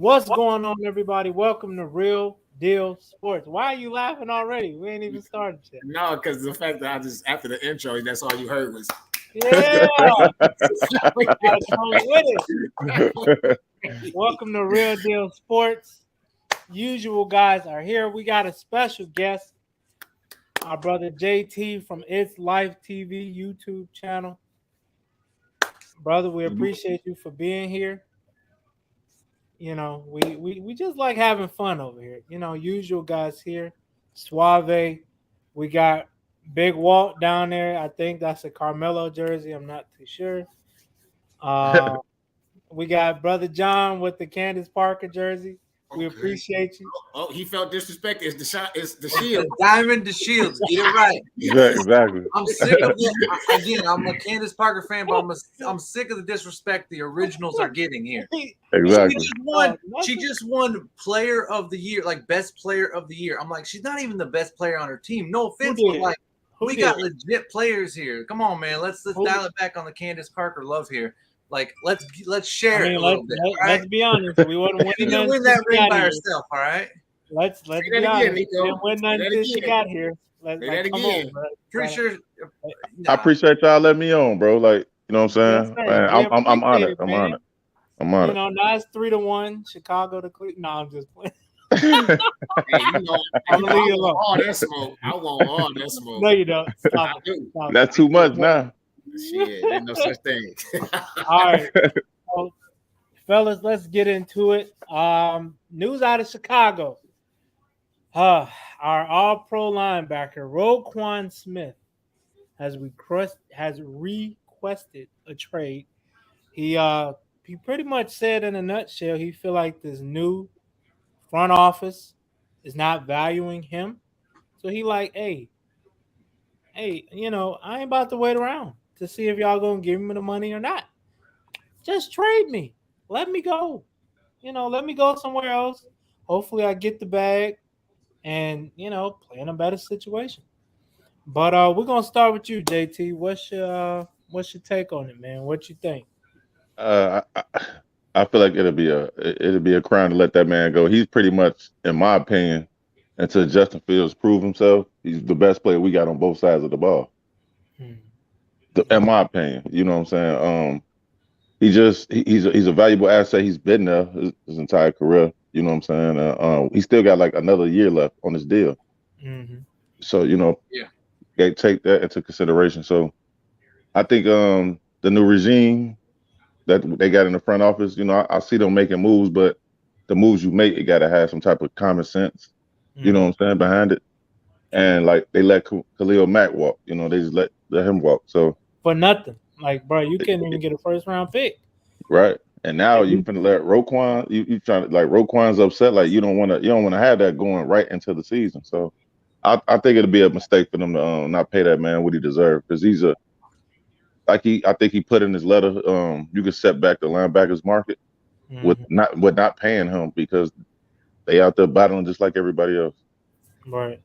What's going on, everybody? Welcome to Real Deal Sports. Why are you laughing already? We ain't even started yet. No, because the fact that I just after the intro, that's all you heard was. Yeah, gotta come with it. Welcome to Real Deal Sports. Usual guys are here. We got a special guest, our brother JT from It's Life TV YouTube channel. Brother, we appreciate you for being here. You know, we just like having fun over here. You know, usual guys here. Suave. We got Big Walt down there. I think that's a Carmelo jersey. I'm not too sure. Uh, we got Brother John with the Candace Parker jersey. We appreciate you. Oh, he felt disrespected. It's the shot. It's the shield. Diamond the Shields. Get it right. Exactly. I'm sick of it. Again, I'm a Candace Parker fan, but I'm sick of the disrespect the originals are getting here. Exactly. She just won Player of the Year, like Best Player of the Year. I'm like, she's not even the best player on her team. No offense, but like we got legit players here. Come on, man. Let's dial it back on the Candace Parker love here. Like, let's share it a little bit. Let's be honest. We wouldn't win. She didn't win that ring by herself. All right. Let's be honest. We didn't win nothing until she got here. Let's come on, bro. Pretty sure. I appreciate y'all letting me on, bro. Like, you know what I'm saying? Man, I'm honored. I'm honored. I'm honored. You know, now it's 3-1. Chicago to Cleveland. No, I'm just playing. Hey, you know, I want all that smoke. I want all that smoke. No, you don't. Stop it. That's too much now. Shit, ain't no such thing. All right, so, fellas, let's get into it. News out of Chicago. Our All-Pro linebacker Roquan Smith has requested a trade. He pretty much said in a nutshell he feel like this new front office is not valuing him. So he like, hey, you know, I ain't about to wait around to see if y'all gonna give me the money or not. Just trade me. Let me go. You know, let me go somewhere else. Hopefully I get the bag and, you know, play in a better situation. But we're gonna start with you, JT. What's your take on it, man? What you think? I feel like it'll be a crime to let that man go. He's pretty much, in my opinion, until Justin Fields prove himself, he's the best player we got on both sides of the ball. In my opinion, you know what I'm saying? He's a valuable asset. He's been there his entire career. You know what I'm saying? He still got like another year left on his deal. Mm-hmm. So, you know, they take that into consideration. So I think the new regime that they got in the front office, you know, I see them making moves, but the moves you make, it got to have some type of common sense, you know what I'm saying, behind it. And like they let Khalil Mack walk, you know, they just let him walk. So for nothing, like, bro, you can't even get a first round pick, right? And now you finna let Roquan, you trying to, like, Roquan's upset, like you don't want to have that going right into the season. So I think it'll be a mistake for them to not pay that man what he deserves, because he's I think he put in his letter, you could set back the linebackers market with not paying him because they out there battling just like everybody else. Right.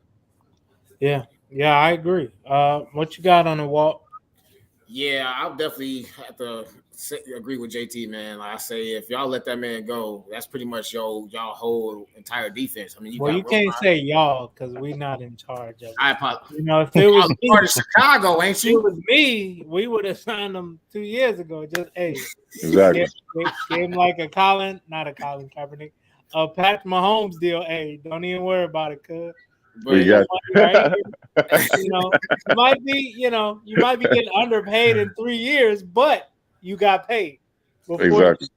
Yeah, I agree. What you got on the wall? Yeah, I'll definitely have to agree with JT, man. Like I say, if y'all let that man go, that's pretty much y'all whole entire defense. I mean, you can't say y'all because we're not in charge of it. I apologize. You know, if it was part of Chicago, ain't you? If it was me, we would have signed him 2 years ago. Just exactly. Gave him like not a Colin Kaepernick, a Pat Mahomes deal. Hey, don't even worry about it, cuz. But you know, you might be getting underpaid in 3 years, but you got paid. Exactly.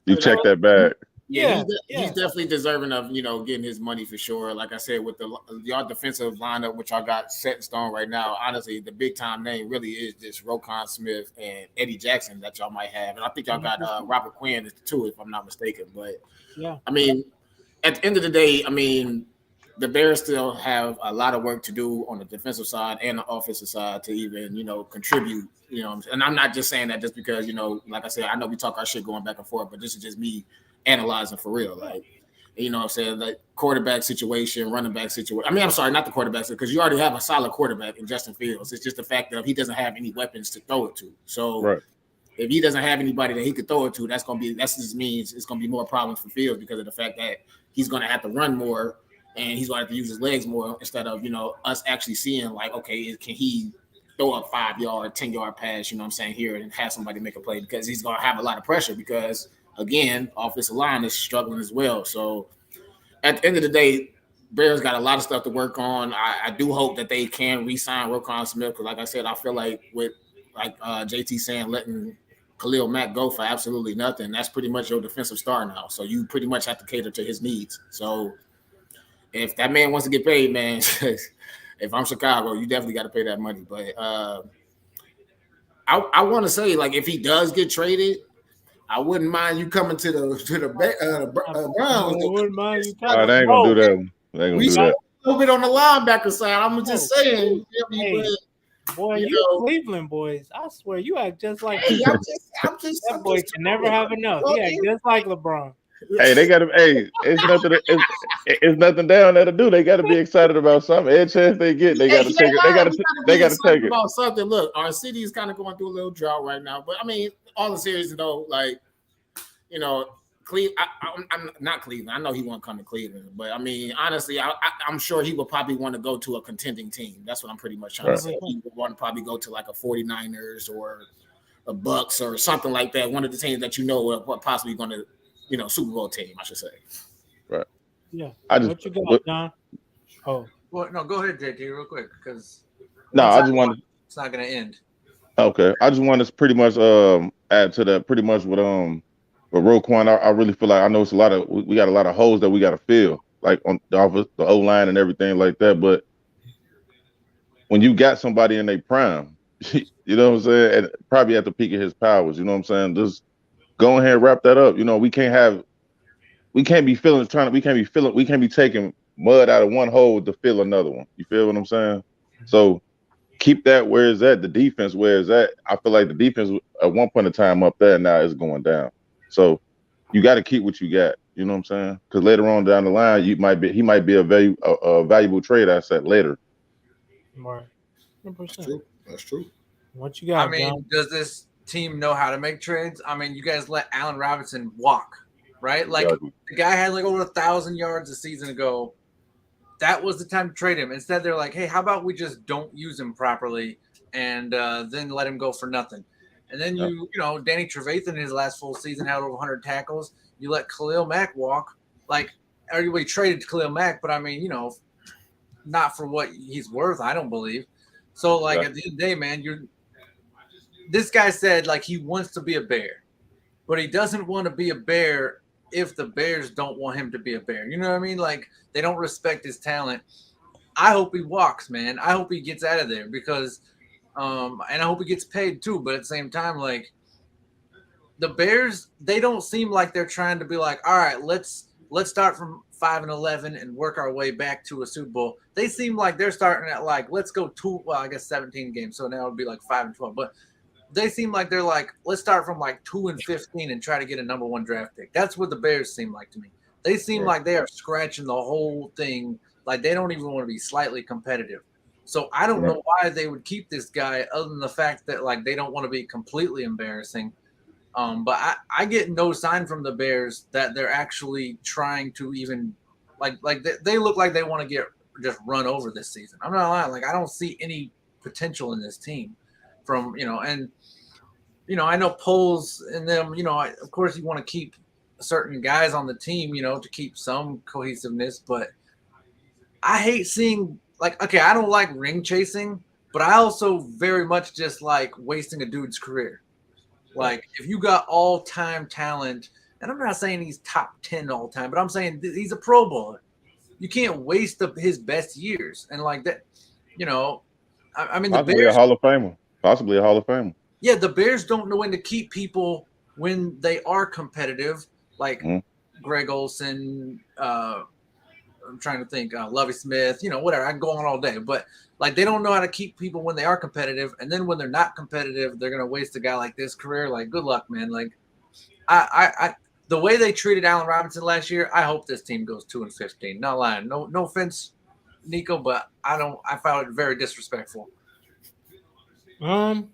You check that bag. Yeah, he's definitely deserving of, you know, getting his money for sure. Like I said, with y'all defensive lineup, which y'all got set in stone right now, honestly, the big time name really is just Roquan Smith and Eddie Jackson that y'all might have. And I think y'all got Robert Quinn too, if I'm not mistaken. But yeah, I mean, at the end of the day, I mean, the Bears still have a lot of work to do on the defensive side and the offensive side to even, you know, contribute, you know. And I'm not just saying that just because, you know, like I said, I know we talk our shit going back and forth, but this is just me analyzing for real. Like, you know what I'm saying? Like, quarterback situation, running back situation. I mean, I'm sorry, not the quarterback, because you already have a solid quarterback in Justin Fields. It's just the fact that he doesn't have any weapons to throw it to. So, right. if he doesn't have anybody that he could throw it to, that just means it's gonna be more problems for Fields because of the fact that he's gonna have to run more and he's gonna have to use his legs more instead of us actually seeing like, okay, can he throw a 5-yard, 10-yard pass, you know what I'm saying, here and have somebody make a play because he's gonna have a lot of pressure because again, offensive line is struggling as well. So at the end of the day, Bears got a lot of stuff to work on. I do hope that they can re-sign Roquan Smith because, like I said, I feel like with JT saying letting Khalil Mack go for absolutely nothing, that's pretty much your defensive star now. So you pretty much have to cater to his needs. So if that man wants to get paid, man, if I'm Chicago, you definitely got to pay that money. But I want to say, like, if he does get traded, I wouldn't mind you coming to the Browns. I wouldn't mind you All right, they ain't gonna do that. They ain't gonna do that. A little bit on the linebacker side. I'm just saying. Hey, boy, you Cleveland boys. I swear, you act just like that boy can never have enough. He act just like LeBron. Hey, they gotta. Hey, it's nothing down there to do. They gotta be excited about something. Every chance they get, they gotta take it. They gotta take it. About something. Look, our city is kind of going through a little drought right now, but I mean, all the series, though, like Cleveland. I'm not Cleveland. I know he won't come to Cleveland, but I mean, honestly, I'm sure he would probably want to go to a contending team. That's what I'm pretty much trying to say. He would want to probably go to like a 49ers or a Bucks or something like that. One of the teams that are possibly going to. Super Bowl team, I should say. Right. Yeah. What you got, John? Oh. Well, no, go ahead, JT, real quick, because I just wanted. It's not going to end. Okay, I just want to pretty much add to that. Pretty much with Roquan, I really feel like I know it's we got a lot of holes that we got to fill, like on the office, the O line, and everything like that. But when you got somebody in their prime, you know what I'm saying, and probably at the peak of his powers, you know what I'm saying, just go ahead and wrap that up. We can't be taking mud out of one hole to fill another one. You feel what I'm saying? So keep that where it's at, the defense where it's at. I feel like the defense at one point in time up there, now is going down. So you got to keep what you got. You know what I'm saying? Because later on down the line, he might be a very valuable trade asset later. Right. 100%. That's true. What you got? I mean, John? does this team know how to make trades? I mean, you guys let Allen Robinson walk, right? Like the guy had like over 1,000 yards a season ago. That was the time to trade him. Instead, they're like, hey, how about we just don't use him properly and then let him go for nothing? And then Danny Trevathan in his last full season had over 100 tackles. You let Khalil Mack walk. Like everybody traded Khalil Mack, but I mean, not for what he's worth, I don't believe. So like at the end of the day, man, this guy said like he wants to be a Bear, but he doesn't want to be a Bear if the Bears don't want him to be a Bear. You know what I mean? Like they don't respect his talent. I hope he walks, man. I hope he gets out of there because and I hope he gets paid too. But at the same time, like the Bears, they don't seem like they're trying to be like, all right, let's start from 5-11 and work our way back to a Super Bowl. They seem like they're starting at like, let's go 17 games. So now it'd be like 5-12. But they seem like they're like, let's start from like 2-15 and try to get a number 1 draft pick. That's what the Bears seem like to me. They seem like they are scratching the whole thing. Like they don't even want to be slightly competitive. So I don't know why they would keep this guy other than the fact that like they don't want to be completely embarrassing. But I get no sign from the Bears that they're actually trying to even like they look like they want to get just run over this season. I'm not lying. Like I don't see any potential in this team from, and I know Poles and them, of course you want to keep certain guys on the team, to keep some cohesiveness, but I hate seeing like, okay, I don't like ring chasing, but I also very much just like wasting a dude's career. Like if you got all-time talent, and I'm not saying he's top 10 all time, but I'm saying he's a Pro Bowler. You can't waste his best years. And like that, I mean, the Bears, possibly a Hall of Famer. Yeah, the Bears don't know when to keep people when they are competitive, like Greg Olsen, I'm trying to think, Lovie Smith, whatever. I can go on all day, but like they don't know how to keep people when they are competitive, and then when they're not competitive, they're gonna waste a guy like this career. Like, good luck, man. Like, I the way they treated Allen Robinson last year, I hope this team goes 2-15. Not lying. No offense, Nico, but I found it very disrespectful. I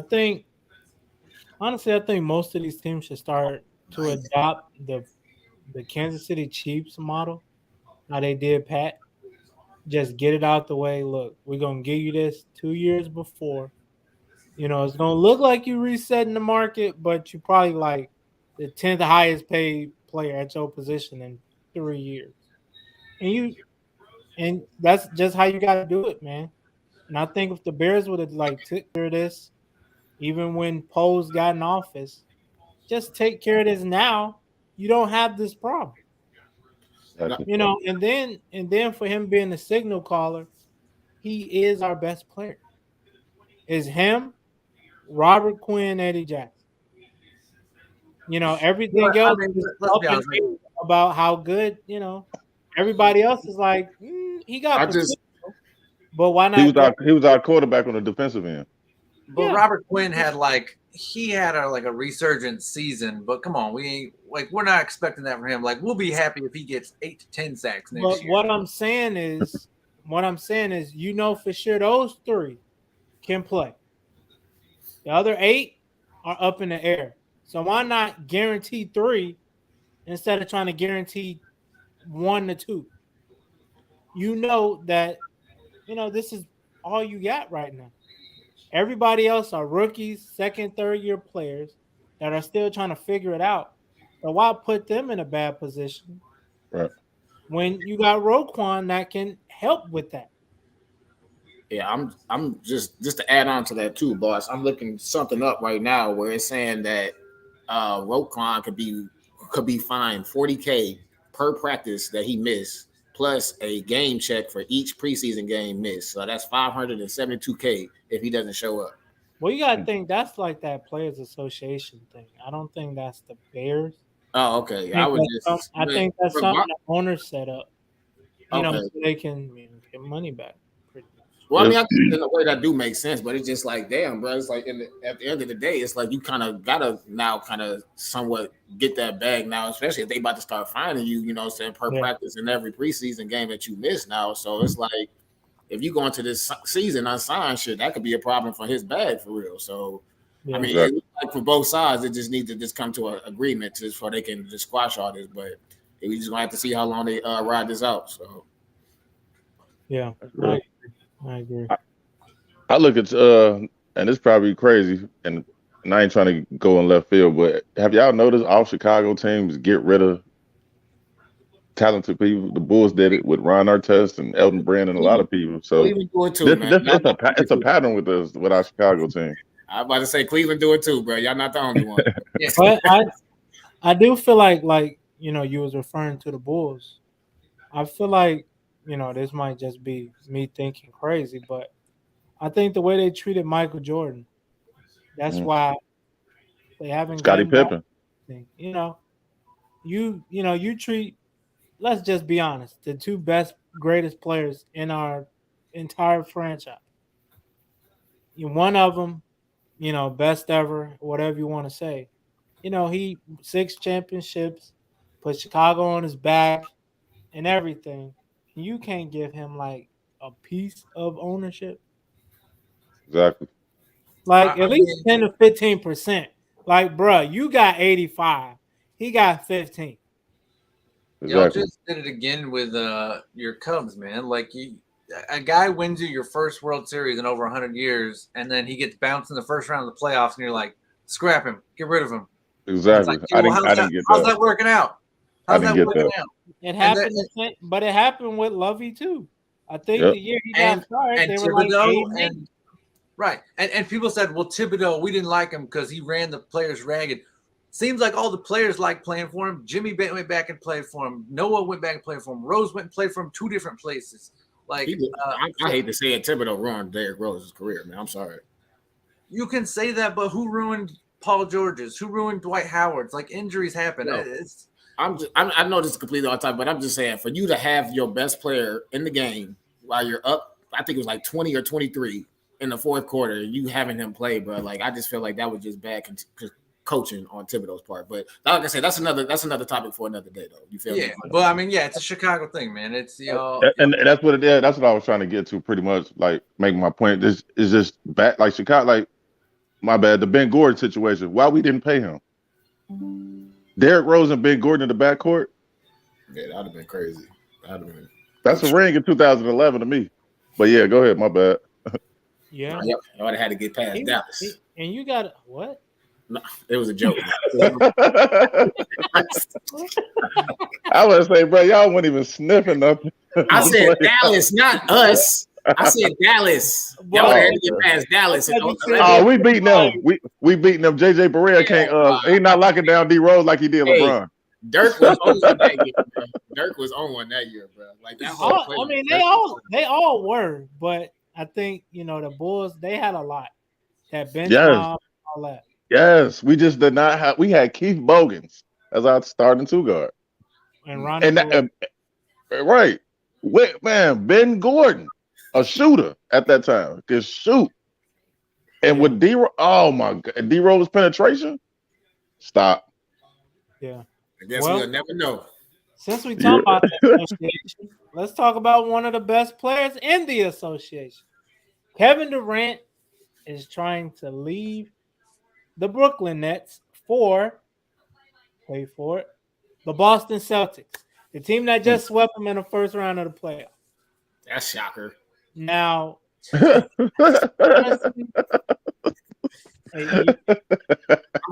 think Honestly, I think most of these teams should start to adopt the Kansas City Chiefs model, how they did Pat. Just get it out the way. Look, we're gonna give you this 2 years before. It's gonna look like you resetting the market, but you probably like the 10th highest paid player at your position in 3 years. And that's just how you gotta do it, man. And I think if the Bears would have like took care of this, even when Poles got in office, just take care of this now. You don't have this problem. Exactly. And then for him being the signal caller, he is our best player. Is him, Robert Quinn, Eddie Jackson. Everything But, I else mean, is let's up be in honest. air about how good, everybody else is like, he got I potential, just but why He not was our quarterback on the defensive end. But Yeah. Robert Quinn had a resurgent season. But come on, we're not expecting that from him. Like we'll be happy if he gets 8 to 10 sacks next But year. what I'm saying is, for sure those three can play. The other 8 are up in the air. So why not guarantee 3 instead of trying to guarantee 1 to 2? That this is all you got right now. Everybody else are rookies, second, third year players that are still trying to figure it out. So why put them in a bad position Right. when you got Roquan that can help with that? Yeah, I'm just to add on to that too, boss. I'm looking something up right now where it's saying that Roquan could be fined $40K per practice that he missed, plus a game check for each preseason game missed. So that's $572K if he doesn't show up. Well, you got to think that's like that Players Association thing. I don't think that's the Bears. Oh, okay. I think that's something the owners set up, okay. so they can get money back. Pretty much. Well, I mean, I think in a way that do make sense, but it's just like, damn, bro. It's like at the end of the day, it's like you kind of gotta now kind of somewhat get that bag now, especially if they about to start finding you, saying per practice in every preseason game that you miss now. So it's like if you go into this season unsigned, shit, that could be a problem for his bag for real. So I mean, it looks like for both sides, it just needs to just come to an agreement so they can just squash all this. But we just gonna have to see how long they ride this out. So yeah. I agree. I look at and it's probably crazy, and I ain't trying to go in left field, but have y'all noticed all Chicago teams get rid of talented people? The Bulls did it with Ron Artest and Elton Brand and a lot of people. So it's a pattern with our Chicago team. I'm about to say Cleveland do it too, bro. Y'all not the only one. But I do feel like you was referring to the Bulls. I feel like this might just be me thinking crazy, but I think the way they treated Michael Jordan, that's why they haven't. Scottie Pippen. You treat. Let's just be honest. The 2 greatest players in our entire franchise. One of them, best ever, whatever you want to say. He 6 championships, put Chicago on his back, and everything. You can't give him like a piece of ownership. Exactly. Like at least 10 to 15%. Like, bruh, you got 85. He got 15. Exactly. Y'all just did it again with your Cubs, man. Like a guy wins you your first World Series in over 100 years, and then he gets bounced in the first round of the playoffs, and you're like, scrap him, get rid of him. Exactly. Like, I didn't get that. How's that working out? How's that working out? It happened, but it happened with Lovey too. I think the year he got started, they were like right. And people said, well, Thibodeau, we didn't like him because he ran the players ragged. Seems like all the players like playing for him. Jimmy went back and played for him. Noah went back and played for him. Rose went and played for him 2 different places. Like I hate to say it, Thibodeau ruined Derrick Rose's career, man. I'm sorry. You can say that, but who ruined Paul George's? Who ruined Dwight Howard's? Like injuries happen. No. I know this is completely off topic, but I'm just saying for you to have your best player in the game while you're up, I think it was like 20 or 23 in the fourth quarter, you having him play, bro. Like I just feel like that was just bad coaching on Thibodeau's part. But like I said, that's another topic for another day, though. You feel me? But I mean, it's a Chicago thing, man. It's and that's what it is. That's what I was trying to get to, pretty much. Like making my point. This is just back like Chicago. Like My bad. The Ben Gordon situation. Why we didn't pay him? Derrick Rose and Ben Gordon in the backcourt. Yeah, that'd have been crazy. That's a ring in 2011 to me. But yeah, go ahead. My bad. Yeah. Yep. I would have had to get past Dallas. And you got what? No, it was a joke. I was say, bro, y'all weren't even sniffing nothing. I said Dallas, not us. I said Dallas. Y'all had to get past Dallas. Oh, we beating them. We beating them. JJ Barea can't. He not locking down D Rose like he did LeBron. Dirk was on one that year, bro. Dirk was on one that year, bro. Like that whole I mean, they all were, but I think the Bulls they had a lot. That bench mob, all that. Yes, we just did not have. We had Keith Bogans as our starting two guard, and Ronnie. Right, man, Ben Gordon, a shooter at that time, could shoot, and with oh my God, D Rose penetration, stop. Yeah, I guess we'll never know. Since we talk about the association, let's talk about one of the best players in the association. Kevin Durant is trying to leave the Brooklyn Nets for the Boston Celtics, the team that just swept them in the first round of the playoffs. That's shocker. Now, honestly, I'm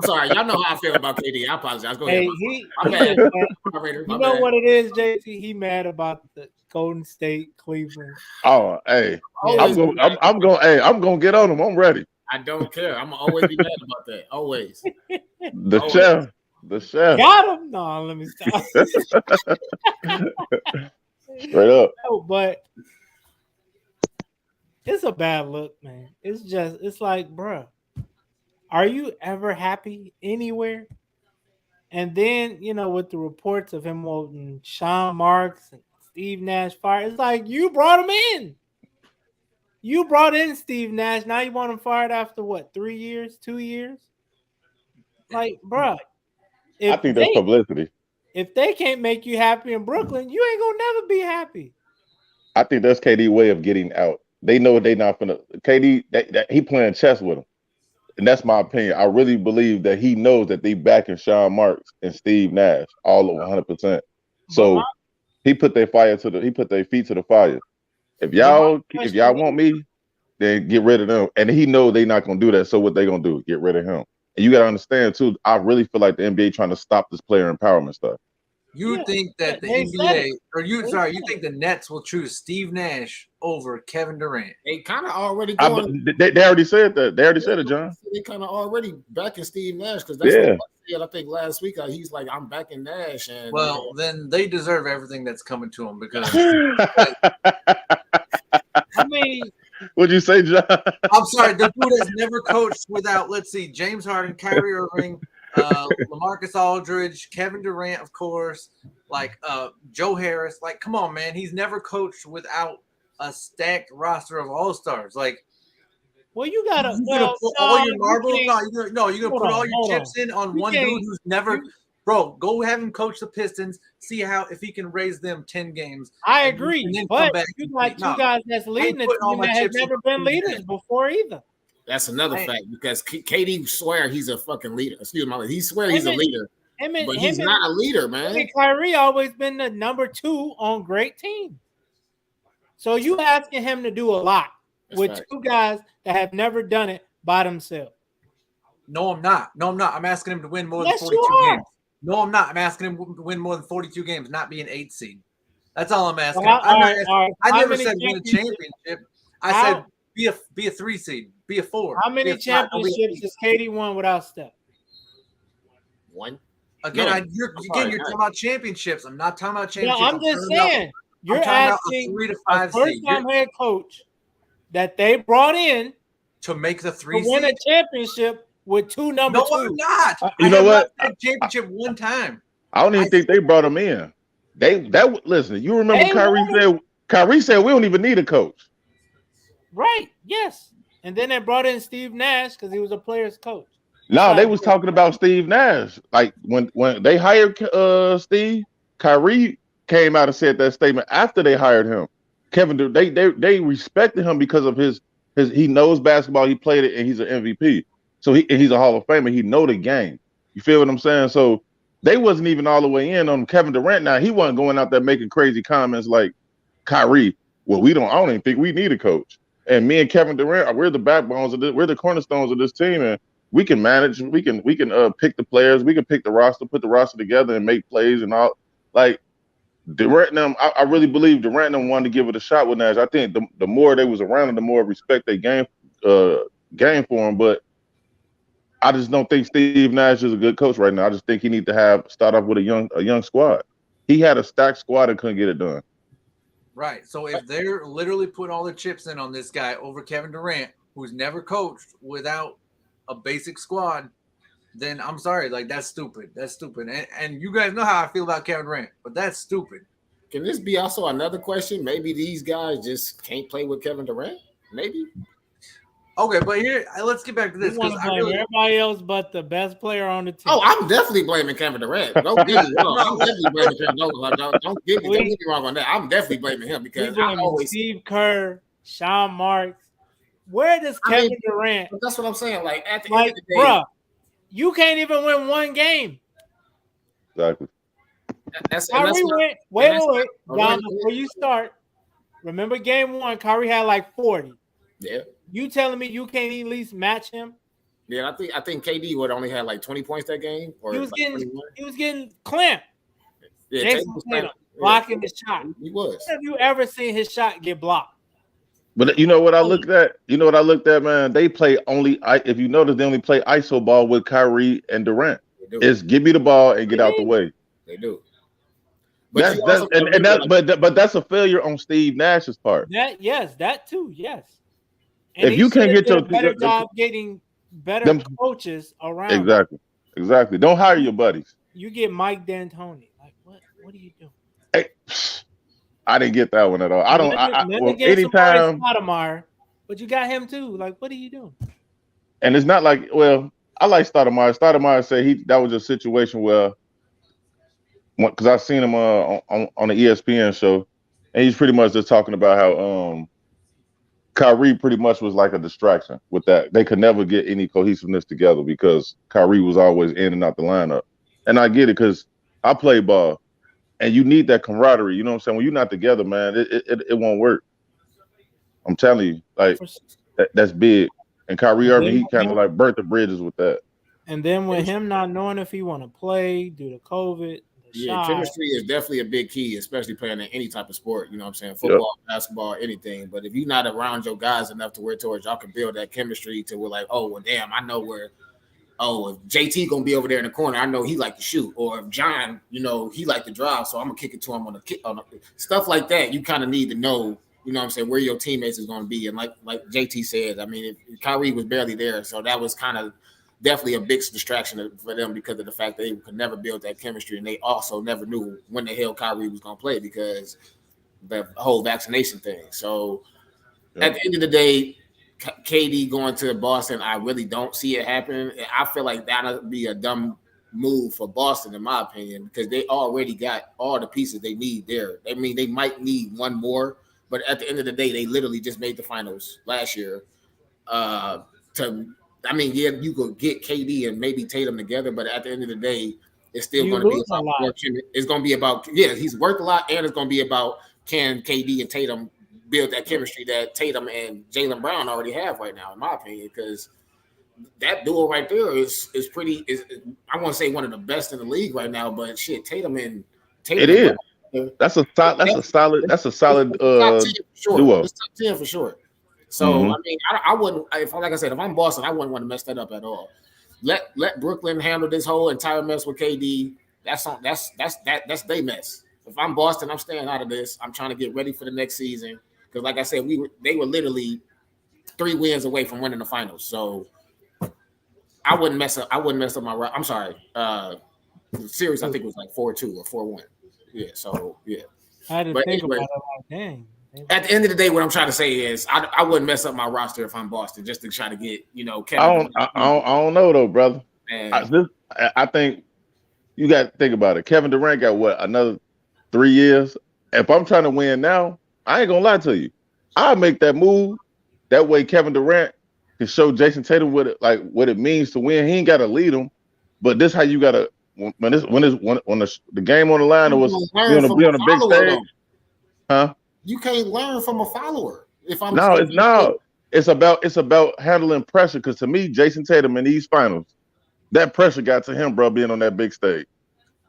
sorry. Y'all know how I feel about KD. I apologize. Go ahead. My bad. You know what it is, JT? He mad about the Golden State, Cleveland. Oh, hey, I'm gonna get on him. I'm ready. I don't care. I'm always be mad about that. Always. The chef. Got him. No, let me stop. Straight up. No, but it's a bad look, man. It's like, bruh, are you ever happy anywhere? And then, with the reports of him wanting Sean Marks and Steve Nash fired, it's like you brought him in. You brought in Steve Nash. Now you want him fired after what? 3 years? 2 years? Like, bruh. I think that's publicity. If they can't make you happy in Brooklyn, you ain't gonna never be happy. I think that's KD's way of getting out. They know they not gonna. KD, he playing chess with them, and that's my opinion. I really believe that he knows that they backing Sean Marks and Steve Nash all of 100%. So he put their feet to the fire. If y'all want me, then get rid of them. And he knows they not gonna do that. So what they gonna do? Get rid of him. And you gotta understand too. I really feel like the NBA trying to stop this player empowerment stuff. You think that the NBA, you think the Nets will choose Steve Nash over Kevin Durant? They kind of already going. They already said that. They already said it, John. They kind of already backing Steve Nash because that's what I said. I think last week he's like, I'm backing Nash. And then they deserve everything that's coming to them because. I mean. What'd you say, John? I'm sorry. The dude has never coached without, let's see, James Harden, Kyrie Irving, LaMarcus Aldridge, Kevin Durant, of course, like Joe Harris. Like, come on, man. He's never coached without a stacked roster of all-stars. Like, well, you gotta put all your marbles. You're gonna put all your chips in on one dude who's never. Bro, go have him coach the Pistons. See if he can raise them 10 games. I agree, but you got two guys that's leading the team that have never been leaders before either. That's another fact because KD swear he's a fucking leader. Excuse me, he swear he's a leader, but he's not a leader, man. And Kyrie always been the number 2 on great teams. So you asking him to do a lot with two guys that have never done it by themselves. No, I'm not. I'm asking him to win more than 42 games. No, I'm not. I'm asking him to win more than 42 games, not be an 8 seed. That's all I'm asking. I never said win a championship. I said be a 3 seed, be a 4. How many championships has KD won without Steph? 1. Again, you're talking about championships. I'm not talking about championships. No, I'm just saying. You're asking a first-time head coach that they brought in to make the 3 to win a championship with 2 number 2. No, I'm not. You know what? I championship one time. I don't even think they brought him in. Listen. You remember Kyrie said we don't even need a coach. Right. Yes. And then they brought in Steve Nash because he was a player's coach. No, they was talking about Steve Nash. Like when they hired Steve, Kyrie came out and said that statement after they hired him. Kevin, they respected him because of his he knows basketball, he played it, and he's an MVP. So he's a Hall of Famer. He know the game. You feel what I'm saying? So they wasn't even all the way in on Kevin Durant. Now he wasn't going out there making crazy comments like Kyrie. Well, I don't even think we need a coach. And me and Kevin Durant, we're the backbones of this. We're the cornerstones of this team, and we can manage. We can pick the players. We can pick the roster, put the roster together, and make plays and all. Like Durant and them, I really believe Durant and them wanted to give it a shot with Nash. I think the more they was around him, the more respect they gained for him. But I just don't think Steve Nash is a good coach right now. I just think he need to start off with a young squad. He had a stacked squad and couldn't get it done. Right. So if they're literally putting all the chips in on this guy over Kevin Durant, who's never coached without a basic squad, then I'm sorry. Like, that's stupid. That's stupid. And you guys know how I feel about Kevin Durant, but that's stupid. Can this be also another question? Maybe these guys just can't play with Kevin Durant? Maybe. Okay, but here, let's get back to this. Because everybody else but the best player on the team. Oh, I'm definitely blaming Kevin Durant. Don't get me wrong. I'm definitely blaming Kevin Durant. Don't get me wrong on that. I'm definitely blaming him because I always Steve Kerr, Sean Marks. Where does Kevin Durant? That's what I'm saying. Like at the end of the day, bruh, you can't even win one game. Exactly. Wait, Don, before you start, remember game 1, Kyrie had like 40. Yeah. You telling me you can't at least match him? Yeah, I think KD would only had like 20 points that game. Or he was getting clamped. Yeah, Jason Tatum blocking his shot. He was. Have you ever seen his shot get blocked? But you know what I looked at? Man? They play only. If you notice, they only play ISO ball with Kyrie and Durant. It's give me the ball and get out the way. They do. But that's a failure on Steve Nash's part. That too, yes. And if you can't get a better job getting better coaches around. Exactly. Don't hire your buddies. You get Mike D'Antoni. Like, what are you doing? Hey, I didn't get that one at all. I don't. Anytime. Stoudemire, but you got him too. Like, what are you doing? And it's not like, well, I like Stoudemire. Stoudemire said that was a situation where, because I've seen him on the ESPN show, and he's pretty much just talking about how Kyrie pretty much was like a distraction with that. They could never get any cohesiveness together because Kyrie was always in and out the lineup. And I get it because I play ball, and you need that camaraderie. You know what I'm saying? When you're not together, man, it won't work. I'm telling you, like that's big. And Kyrie Irving, he kind of like burnt the bridges with that. And then with him not knowing if he want to play due to COVID. Chemistry is definitely a big key, especially playing in any type of sport. You know what I'm saying? Football, basketball, anything. But if you're not around your guys enough to where towards y'all can build that chemistry to where like, oh, well, damn, I know where, if JT going to be over there in the corner, I know he like to shoot. Or if John, he like to drive, so I'm going to kick it to him on stuff like that. You kind of need to know, you know what I'm saying, where your teammates is going to be. And like JT said, I mean, Kyrie was barely there, so that was kind of definitely a big distraction for them because of the fact that they could never build that chemistry, and they also never knew when the hell Kyrie was going to play because the whole vaccination thing. So at the end of the day, KD going to Boston, I really don't see it happen. I feel like that would be a dumb move for Boston, in my opinion, because they already got all the pieces they need there. I mean, they might need one more, but at the end of the day, they literally just made the finals last year. You could get KD and maybe Tatum together, but at the end of the day, it's still going to be about more. It's going to be about he's worth a lot, and it's going to be about can KD and Tatum build that chemistry that Tatum and Jaylen Brown already have right now, in my opinion, because that duo right there is I want to say one of the best in the league right now, but shit, Tatum. It is. That's a solid duo. It's top 10 for sure. So I mean, I wouldn't. Like I said, if I'm Boston, I wouldn't want to mess that up at all. Let Brooklyn handle this whole entire mess with KD. That's their mess. If I'm Boston, I'm staying out of this. I'm trying to get ready for the next season because, like I said, they were literally 3 wins away from winning the finals. So I wouldn't mess up my. I'm sorry. The series I think was like 4-2 or 4-1. Yeah. So yeah. I had to think about it. Like, dang. At the end of the day, what I'm trying to say is I wouldn't mess up my roster if I'm Boston just to try to get, Kevin. I don't know though, brother. I think you got to think about it. Kevin Durant got another 3 years. If I'm trying to win now, I ain't gonna lie to you. I'll make that move. That way Kevin Durant can show Jason Tatum what it means to win. He ain't got to lead him, but this how you got to when the game on the line or was be on a big stage, huh? You can't learn from a follower. It's about handling pressure. Because to me, Jason Tatum in these finals, that pressure got to him, bro, being on that big stage.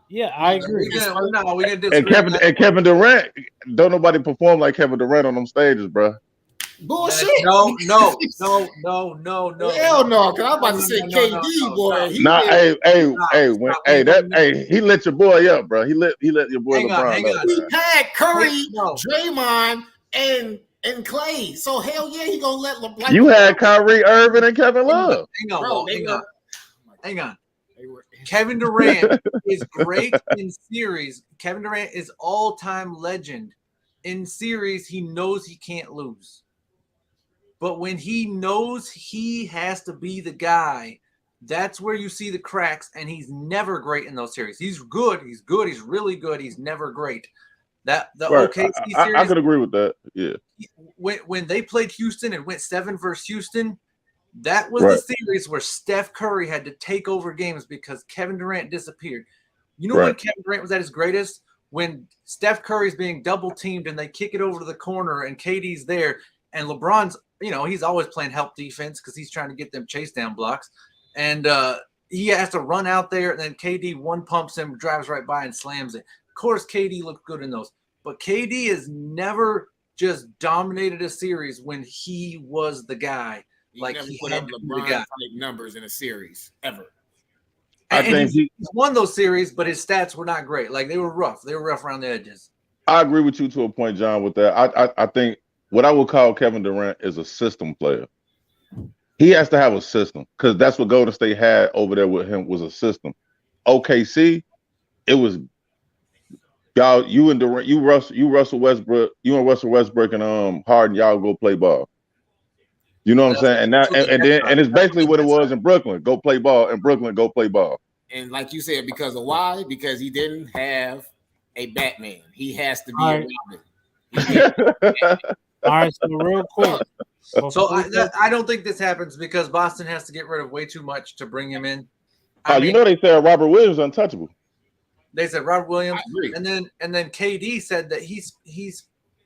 Yeah, I agree. We gonna disagree. And Kevin Durant, don't nobody perform like Kevin Durant on them stages, bro. Bullshit. No. Hell no. Cause I'm about to say KD, boy. He lit your boy up, bro. He lit your boy LeBron up. He had Curry, Draymond, and Clay. So hell yeah, he gonna let LeBron. You had Kyrie Irving and Kevin Love. Hang on. Kevin Durant is great in series. Kevin Durant is all-time legend. In series, he knows he can't lose. But when he knows he has to be the guy, that's where you see the cracks, and he's never great in those series. He's good. He's really good. He's never great. OKC series, I could agree with that. Yeah. When they played Houston and went 7 versus Houston, that was the series where Steph Curry had to take over games because Kevin Durant disappeared. You know when Kevin Durant was at his greatest? When Steph Curry's being double teamed and they kick it over to the corner and KD's there and LeBron's, he's always playing help defense because he's trying to get them chase down blocks. And he has to run out there and then KD one pumps him, drives right by and slams it. Of course, KD looked good in those. But KD has never just dominated a series when he was the guy. He never put up LeBron type numbers in a series ever. I think he's won those series, but his stats were not great. Like they were rough. They were rough around the edges. I agree with you to a point, John, with that. I think what I would call Kevin Durant is a system player. He has to have a system because that's what Golden State had over there with him was a system. OKC, it was y'all, you and Durant, you Russell Westbrook and Harden, y'all go play ball. You know what I'm saying? And it's basically what it was in Brooklyn. Go play ball. In Brooklyn, go play ball. And like you said, because of why? Because he didn't have a Batman. He has to be a Robin. All right, so real quick. So I don't think this happens because Boston has to get rid of way too much to bring him in. They said Robert Williams untouchable. They said Robert Williams, and then KD said that he's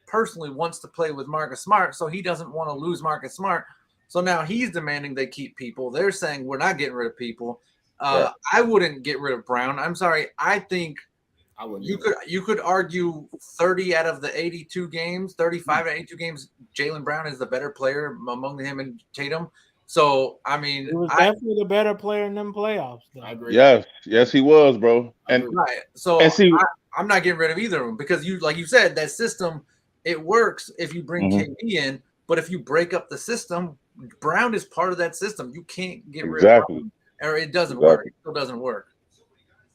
personally wants to play with Marcus Smart, so he doesn't want to lose Marcus Smart. So now he's demanding they keep people. They're saying we're not getting rid of people. I wouldn't get rid of Brown. I'm sorry. I think I wouldn't. You could argue 30 out of the 82 games, 35 out of 82 games, Jaylen Brown is the better player among him and Tatum. So I mean, he was definitely the better player in them playoffs. Though. I agree. Yes, he was, bro. And so I'm not getting rid of either of them because like you said, that system it works if you bring KD in, but if you break up the system, Brown is part of that system. You can't get rid of Brown, or it doesn't work. It still doesn't work.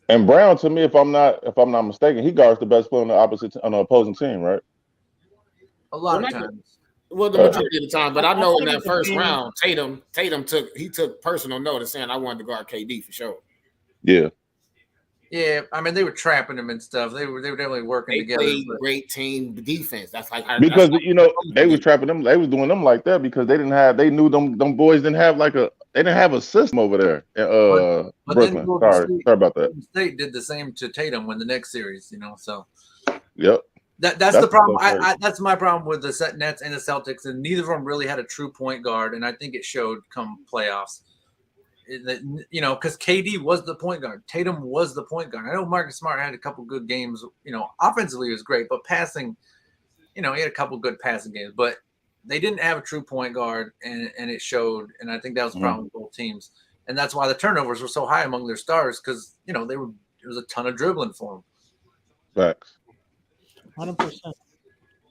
And Brown, to me, if I'm not mistaken, he guards the best player on the opposing team, right? A lot of times. Well, the majority of the time, but I know in that first round, Tatum took personal notice saying I wanted to guard KD for sure. Yeah. Yeah, I mean they were trapping him and stuff. They were definitely working together. Played great team defense. That's like they was trapping them. They was doing them like that because they knew them boys didn't have a system over there. But Brooklyn. Sorry about that. Golden State did the same to Tatum in the next series. So. Yep. That's the problem. That's my problem with the Nets and the Celtics, and neither of them really had a true point guard, and I think it showed come playoffs. Because KD was the point guard, Tatum was the point guard. I know Marcus Smart had a couple good games. Offensively he was great, but passing, he had a couple good passing games. But they didn't have a true point guard, and it showed. And I think that was the problem with both teams, and that's why the turnovers were so high among their stars because it was a ton of dribbling for them. Facts. 100%.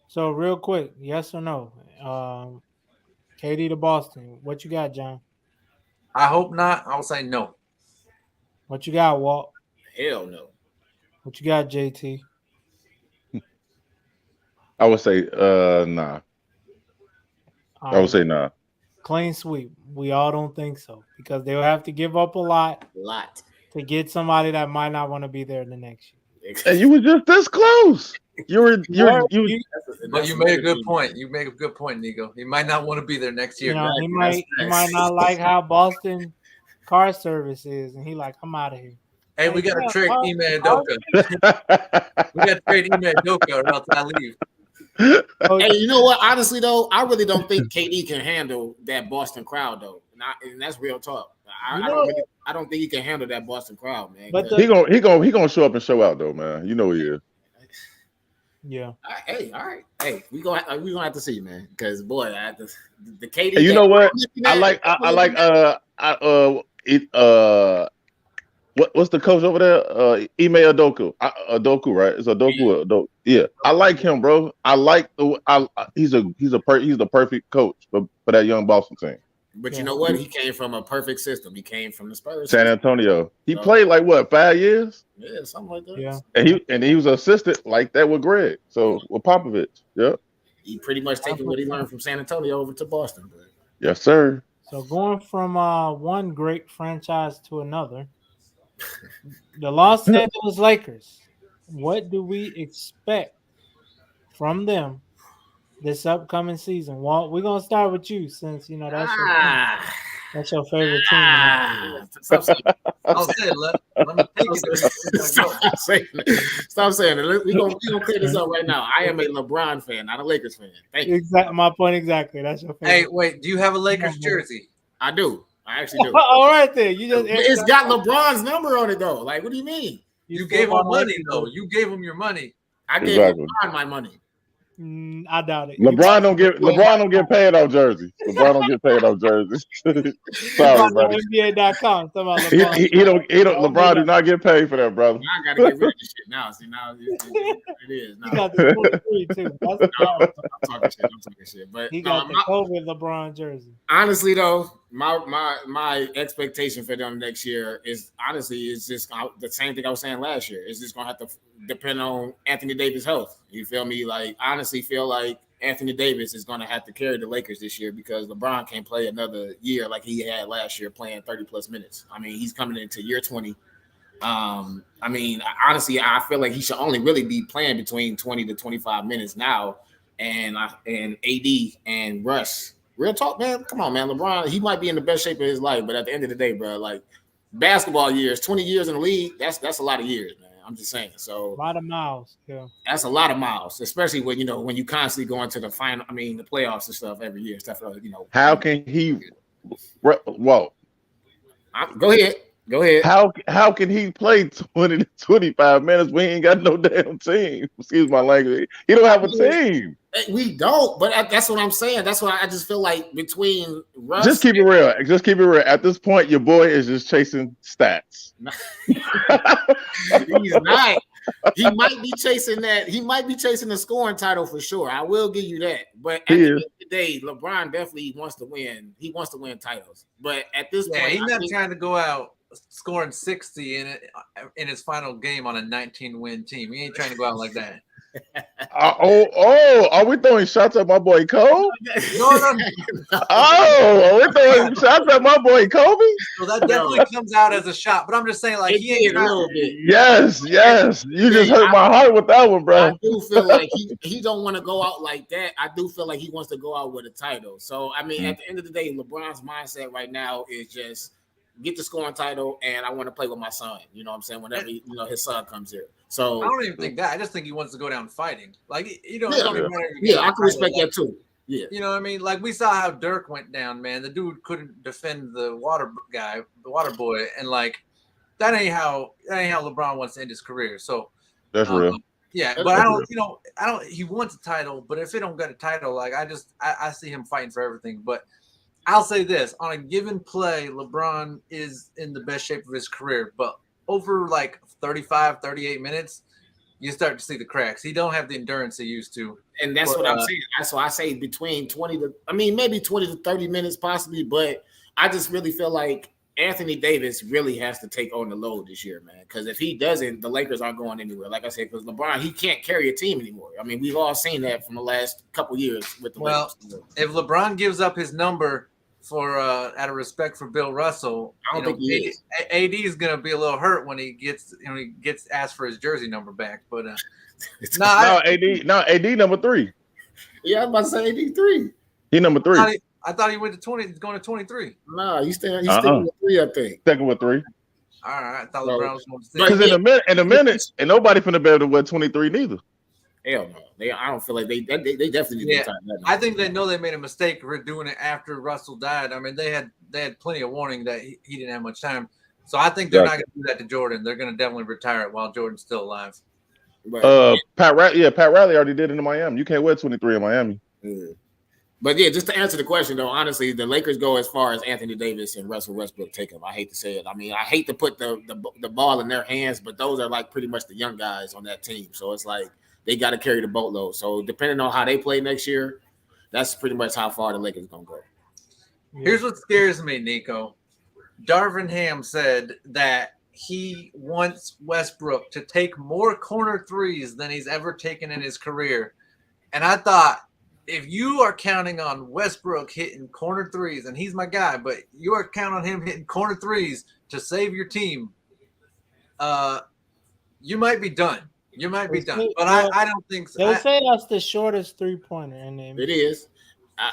So real quick, yes or no? KD to Boston. What you got, John? I hope not. I'll say no. What you got, Walt? Hell no. What you got, JT? I would say nah. I would say nah. Clean sweep. We all don't think so because they'll have to give up a lot to get somebody that might not want to be there the next year. And you were just this close. You. But you made a good point. You make a good point, Nico. He might not want to be there next year. You know, he might not like how Boston car service is, and he like, I'm out of here. Hey, we got to trade Ime Udoka. We got to trade Ime Udoka or else I leave. Hey, you know what? Honestly, though, I really don't think KD can handle that Boston crowd, though. And that's real talk. I don't think he can handle that Boston crowd, man. But he gonna show up and show out, though, man. You know he is. Yeah. Hey, all right. Hey, we gonna have to see, man. Because boy, the KD. Hey, you know what? What's the coach over there? Ime Udoka. Udoka, right? It's Udoka. Yeah, I like him, bro. I like he's the perfect coach for that young Boston team. But you know what? He came from a perfect system. He came from the Spurs. San Antonio. He played like what, 5 years? Yeah, something like that. Yeah. And he was assistant like that with Greg. So with Popovich. Yeah. He pretty much taking what he learned from San Antonio over to Boston. But. Yes, sir. So going from one great franchise to another, the Los Angeles Lakers. What do we expect from them this upcoming season? Well, we're gonna start with you since you know that's your favorite team. Stop saying it. I'll say it. Let me take it. Stop saying it. We're gonna clear this up right now. I am a LeBron fan, not a Lakers fan. Thank you. Exactly my point. Exactly. That's your favorite. Hey, wait. Do you have a Lakers jersey? I do. I actually do. All right, then. It's got LeBron's number on it, though. Like, what do you mean? You gave him money, though. You gave him your money. I gave LeBron my money. I doubt it. LeBron don't get paid off jerseys. LeBron don't get paid off jerseys. Sorry, brother. NBA.com. He don't. LeBron do not get paid for that, brother. I gotta get rid of this shit now. See, now it is. Now. He got the 23 too. I'm talking shit. But he got the COVID LeBron jersey. Honestly, though, my expectation for them next year is just the same thing I was saying last year. It's just gonna have to depend on Anthony Davis' health. You feel me? Like, I honestly feel like Anthony Davis is gonna have to carry the Lakers this year because LeBron can't play another year like he had last year, playing 30+ minutes. I mean, he's coming into year 20. I mean, honestly, I feel like he should only really be playing between 20 to 25 minutes now, and AD and Russ. Real talk, man. Come on, man. LeBron, he might be in the best shape of his life, but at the end of the day, bro, like basketball years, 20 years in the league, that's a lot of years, man. I'm just saying. So a lot of miles, yeah. That's a lot of miles, especially when you constantly go into the final, the playoffs and stuff every year, stuff like, How can he whoa. Go ahead. How can he play 20 to 25 minutes when he ain't got no damn team? Excuse my language. He don't have a team. We don't, but that's what I'm saying. That's why I just feel like between Russ. Just keep it real. Just keep it real. At this point, your boy is just chasing stats. He's not. He might be chasing that. He might be chasing the scoring title for sure. I will give you that. But at the end of the day, LeBron definitely wants to win. He wants to win titles. But at this point, he's not trying to go out scoring 60 in his final game on a 19-win team. He ain't trying to go out like that. Are we throwing shots at my boy Kobe? No. Are we throwing shots at my boy Kobe? So that definitely comes out as a shot. But I'm just saying, like, he ain't a little bit. Yes. You just hurt my heart with that one, bro. I do feel like he don't want to go out like that. I do feel like he wants to go out with a title. So I mean, at the end of the day, LeBron's mindset right now is just get the scoring title, and I want to play with my son. You know what I'm saying? Whenever his son comes here. So I don't even think that. I just think he wants to go down fighting. Like, I can respect that too. Yeah, you know what I mean? Like, we saw how Dirk went down, man. The dude couldn't defend the water boy, and like that ain't how LeBron wants to end his career. So that's real. Yeah, but I don't. He wants a title, but if he don't get a title, like I see him fighting for everything. But I'll say this: on a given play, LeBron is in the best shape of his career, but over like 35, 38 minutes, you start to see the cracks. He don't have the endurance he used to. And that's what I'm saying. That's why I say between 20 to 30 minutes possibly, but I just really feel like Anthony Davis really has to take on the load this year, man. Because if he doesn't, the Lakers aren't going anywhere. Like I said, because LeBron, he can't carry a team anymore. I mean, we've all seen that from the last couple years with the Lakers. If LeBron gives up his number out of respect for Bill Russell. I don't think he is. AD is going to be a little hurt when he gets asked for his jersey number back. But AD number 3. Yeah, I was about to say AD3. He number 3. I thought he went to 20. He's going to 23. No, he's staying with 3, I think. Second with 3. All right, I thought LeBron was going to 6. Because in a minute, and nobody finna be able to wear 23 neither. Hell no. I don't feel like they definitely need to retire that. I think they know they made a mistake for doing it after Russell died. I mean, they had plenty of warning that he didn't have much time. So I think they're not going to do that to Jordan. They're going to definitely retire it while Jordan's still alive. Pat Riley already did it in Miami. You can't wear 23 in Miami. But yeah, just to answer the question though, honestly, the Lakers go as far as Anthony Davis and Russell Westbrook take them. I hate to say it. I mean, I hate to put the ball in their hands, but those are like pretty much the young guys on that team. So it's like they got to carry the boatload. So depending on how they play next year, that's pretty much how far the Lakers gonna go. Here's what scares me, Nico. Darvin Ham said that he wants Westbrook to take more corner threes than he's ever taken in his career. And I thought, if you are counting on Westbrook hitting corner threes, and he's my guy, but you are counting on him hitting corner threes to save your team, you might be done. You might be done. But I don't think so. They say that's the shortest 3-pointer in the NBA. It is.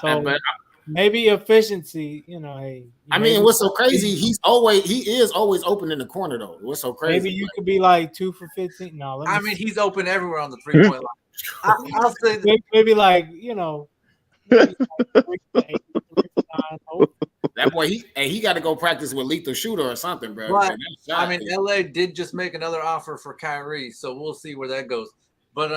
But maybe efficiency, hey. I mean, what's so crazy? He is always open in the corner though. What's so crazy? Maybe you could be like 2 for 15. No, he's open everywhere on the 3-point line. I'll say that. Maybe like, maybe like 3 to 8, 3 to 9. That boy, he got to go practice with Lethal Shooter or something, bro. But, I mean, LA did just make another offer for Kyrie, so we'll see where that goes. But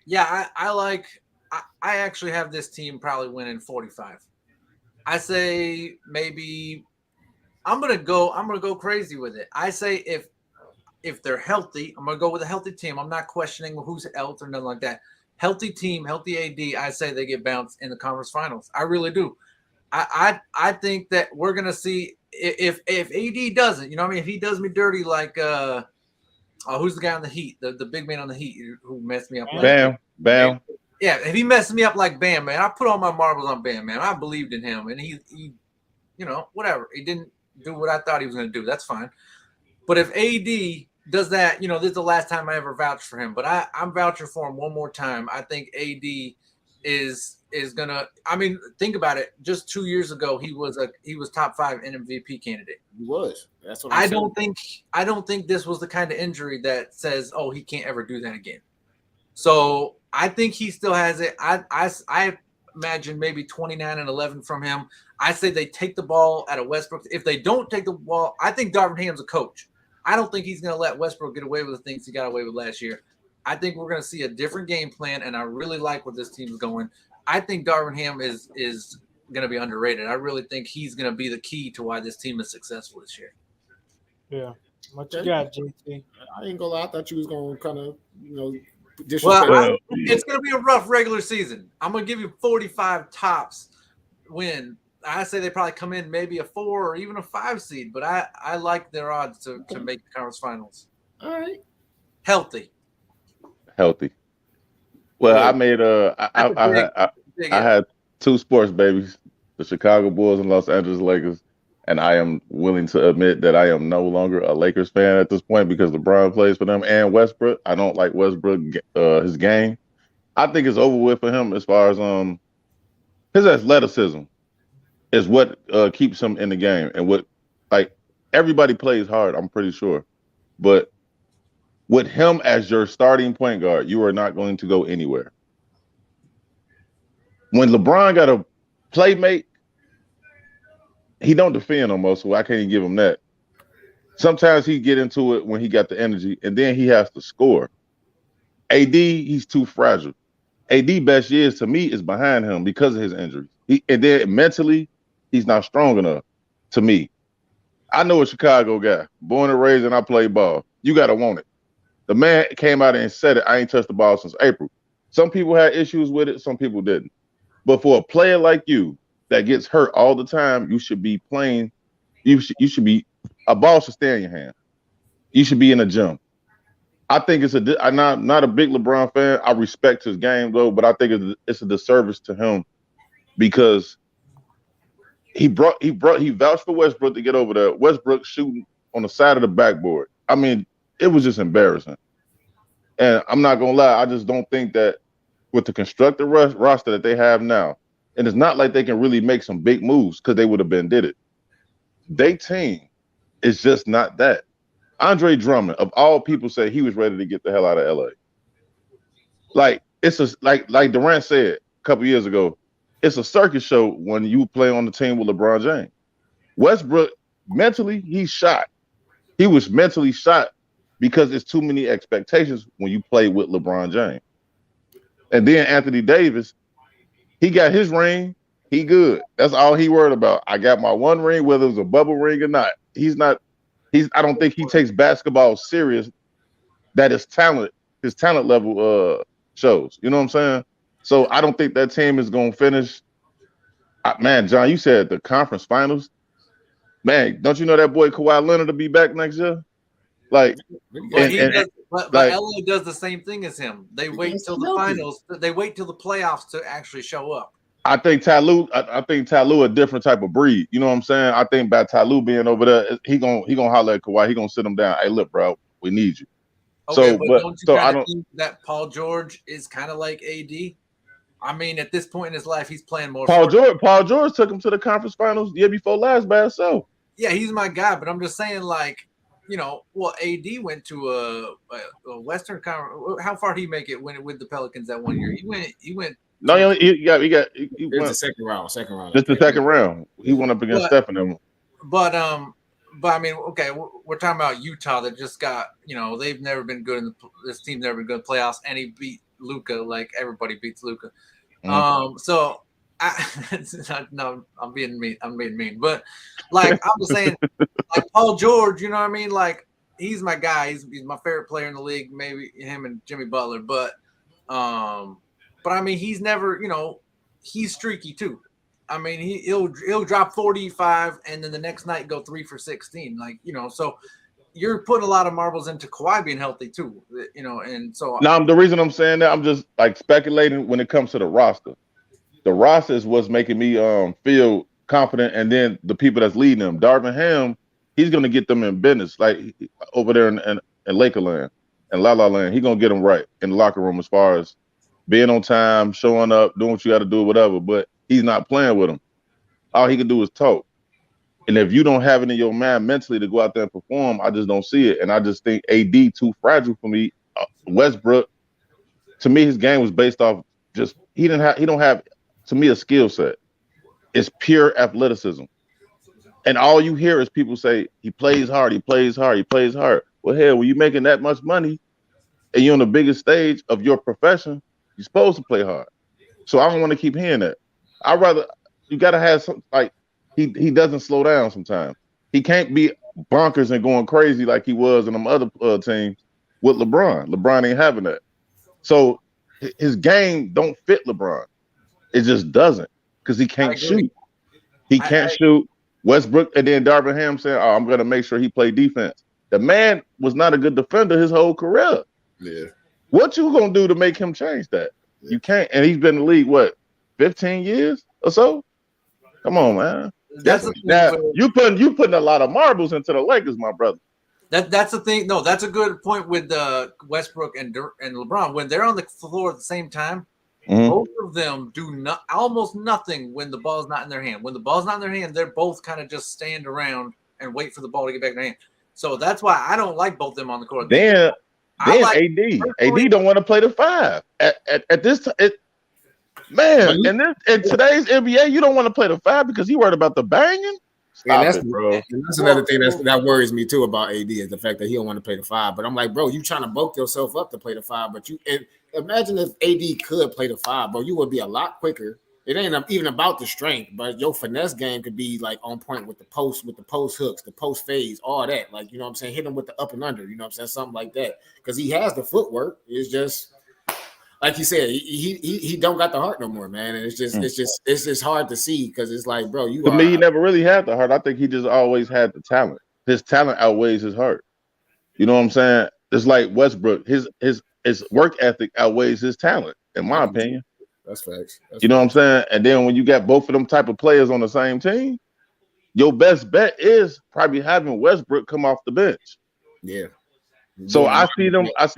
yeah, I actually have this team probably winning 45. I say maybe I'm gonna go crazy with it. I say if they're healthy, I'm gonna go with a healthy team. I'm not questioning who's healthy or nothing like that. Healthy team, healthy AD. I say they get bounced in the conference finals. I really do. I think that we're gonna see if AD doesn't. If he does me dirty like who's the guy on the Heat, the big man on the Heat who messed me up. Bam. Yeah, if he messes me up like Bam, man, I put all my marbles on Bam, man. I believed in him, and he whatever. He didn't do what I thought he was going to do. That's fine. But if AD does that, this is the last time I ever vouched for him. But I'm vouching for him one more time. I think AD is gonna. I mean, think about it. Just 2 years ago, he was top 5 MVP candidate. He was. That's what I don't think this was the kind of injury that says, oh, he can't ever do that again. So I think he still has it. I imagine maybe 29 and 11 from him. I say they take the ball out of Westbrook. If they don't take the ball, I think Darvin Ham's a coach. I don't think he's going to let Westbrook get away with the things he got away with last year. I think we're going to see a different game plan, and I really like where this team is going. I think Darvin Ham is going to be underrated. I really think he's going to be the key to why this team is successful this year. Yeah. What you got, JT? I ain't gonna lie. I thought you was going to kind of, it's going to be a rough regular season. I'm going to give you 45 tops win. I say they probably come in maybe a 4 or even a 5 seed, but I like their odds to make the conference finals. All right. Healthy. Well, I made I had 2 sports babies, the Chicago Bulls and Los Angeles Lakers, and I am willing to admit that I am no longer a Lakers fan at this point because LeBron plays for them and Westbrook. I don't like Westbrook his game. I think it's over with for him as far as his athleticism is what keeps him in the game, and what everybody plays hard, I'm pretty sure, but with him as your starting point guard, you are not going to go anywhere. When LeBron got a playmate, he don't defend no more, so I can't give him that. Sometimes he get into it when he got the energy, and then he has to score. AD, he's too fragile. AD best years to me is behind him because of his injuries. And then mentally, he's not strong enough to me. I know a Chicago guy, born and raised, and I play ball. You got to want it. The man came out and said it. I ain't touched the ball since April. Some people had issues with it. Some people didn't. But for a player like you that gets hurt all the time, you should be playing. You should be, a ball should stay in your hand. You should be in the gym. I think I'm not a big LeBron fan. I respect his game though, but I think it's a disservice to him because he vouched for Westbrook to get over there. Westbrook shooting on the side of the backboard. I mean, it was just embarrassing. And I'm not gonna lie, I just don't think that with the constructed roster that they have now, and it's not like they can really make some big moves because they would have been did it. They team is just not that. Andre Drummond, of all people, said he was ready to get the hell out of LA. Like it's like Durant said a couple years ago, it's a circus show when you play on the team with LeBron James. Westbrook mentally, he's shot. He was mentally shot because it's too many expectations when you play with LeBron James. And then Anthony Davis, he got his ring. He good. That's all he worried about. I got my one ring, whether it was a bubble ring or not. I don't think he takes basketball serious. That his talent level shows. You know what I'm saying? So I don't think that team is gonna finish. Man, John, you said the conference finals. Man, don't you know that boy Kawhi Leonard will be back next year? Like, but LA does the same thing as him. They wait till the finals. They wait till the playoffs to actually show up. I think Tyloo a different type of breed. You know what I'm saying? I think by Tyloo being over there, he gonna holler at Kawhi. He gonna sit him down. Hey, look, bro, we need you. Okay, but don't you think that Paul George is kind of like AD? I mean, at this point in his life, he's playing more. Paul George took him to the conference finals the year before last by himself. Yeah, he's my guy, but I'm just saying, like, you know, well, AD went to a Western Conference. How far did he make it with the Pelicans that one year? He went. No, he went the second round. Just the second round. He went up against Steph and them. But I mean, okay, we're talking about Utah that just got, you know, they've never been good this team's never been good in the playoffs, and he beat Luka like everybody beats Luka. Mm-hmm. So no, I'm being mean, but like I'm just saying, like Paul George, you know what I mean? Like he's my guy. He's my favorite player in the league. Maybe him and Jimmy Butler, but I mean, he's never, you know, he's streaky too. I mean, he'll drop 45 and then the next night go 3 for 16. Like, you know, so you're putting a lot of marbles into Kawhi being healthy too, you know, and so. Now, the reason I'm saying that, I'm just like speculating when it comes to the roster. The roster is what's making me feel confident, and then the people that's leading them. Darvin Ham, he's going to get them in business, like over there in Lakerland and La La Land. He's going to get them right in the locker room as far as being on time, showing up, doing what you got to do, whatever. But he's not playing with them. All he can do is talk. And if you don't have it in your mind mentally to go out there and perform, I just don't see it. And I just think AD too fragile for me. Westbrook, to me, his game was based off just he don't have to me a skill set. It's pure athleticism. And all you hear is people say he plays hard, he plays hard, he plays hard. Well, hell, when you're making that much money and you're on the biggest stage of your profession, you're supposed to play hard. So I don't want to keep hearing that. I'd rather you gotta have something like he doesn't slow down sometimes. He can't be bonkers and going crazy like he was in them other teams with LeBron. LeBron ain't having that. So his game don't fit LeBron. It just doesn't because he can't shoot. He can't shoot. Westbrook and then Darvin Ham saying, "Oh, I'm gonna make sure he play defense." The man was not a good defender his whole career. Yeah. What you gonna do to make him change that? Yeah. You can't. And he's been in the league what, 15 years or so? Come on, man. Now you putting a lot of marbles into the Lakers, my brother. That's the thing. No, that's a good point with Westbrook and LeBron. When they're on the floor at the same time, both of them do almost nothing when the ball's not in their hand. When the ball's not in their hand, they're both kind of just stand around and wait for the ball to get back in their hand. So that's why I don't like both of them on the court. Then AD don't want to play the 5 at this time. Man, in today's NBA, you don't want to play the 5 because he worried about the banging. That's another thing that worries me too about AD is the fact that he don't want to play the 5. But I'm like, bro, you trying to bulk yourself up to play the 5, but imagine if AD could play the 5, bro, you would be a lot quicker. It ain't even about the strength, but your finesse game could be like on point with the post hooks, the post fades, all that. Like, you know what I'm saying? Hit him with the up and under, you know what I'm saying? Something like that. Because he has the footwork. It's just like you said, he don't got the heart no more, man. And it's just hard to see because it's like, bro, to me, he never really had the heart. I think he just always had the talent. His talent outweighs his heart. You know what I'm saying? It's like Westbrook. His work ethic outweighs his talent, in my opinion. That's facts. You know what I'm saying? And then when you got both of them type of players on the same team, your best bet is probably having Westbrook come off the bench. Yeah. So I see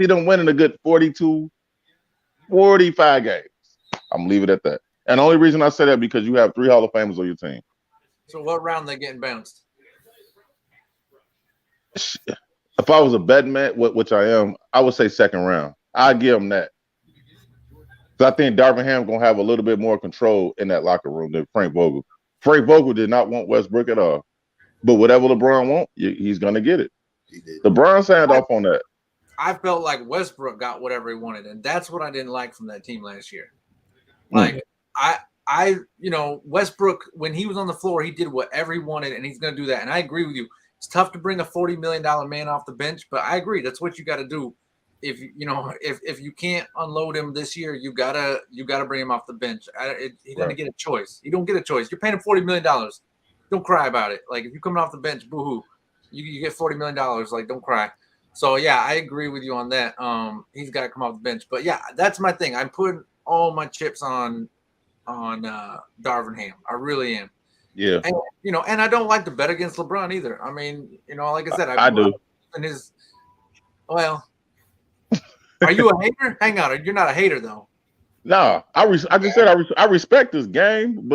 them winning a good 42, 45 games. I'm gonna leave it at that. And the only reason I say that because you have 3 Hall of Famers on your team. So what round they getting bounced? If I was a betting man, which I am, I would say second round. I give them that. Because I think Darvin Ham gonna have a little bit more control in that locker room than Frank Vogel. Frank Vogel did not want Westbrook at all. But whatever LeBron wants, he's gonna get it. LeBron signed off on that. I felt like Westbrook got whatever he wanted, and that's what I didn't like from that team last year. Like I Westbrook, when he was on the floor, he did whatever he wanted, and he's going to do that. And I agree with you. It's tough to bring a $40 million man off the bench, but I agree that's what you got to do. If you can't unload him this year, you gotta bring him off the bench. He doesn't get a choice. You don't get a choice. You're paying him $40 million. Don't cry about it. Like if you're coming off the bench, boo-hoo. You get $40 million. Like don't cry. So yeah, I agree with you on that. He's got to come off the bench. But yeah, that's my thing. I'm putting all my chips on Darvin Ham. I really am. Yeah. And and I don't like to bet against LeBron either. I mean, like I said, I do. Are you a hater? Hang on, you're not a hater though. No, I just said I respect this game,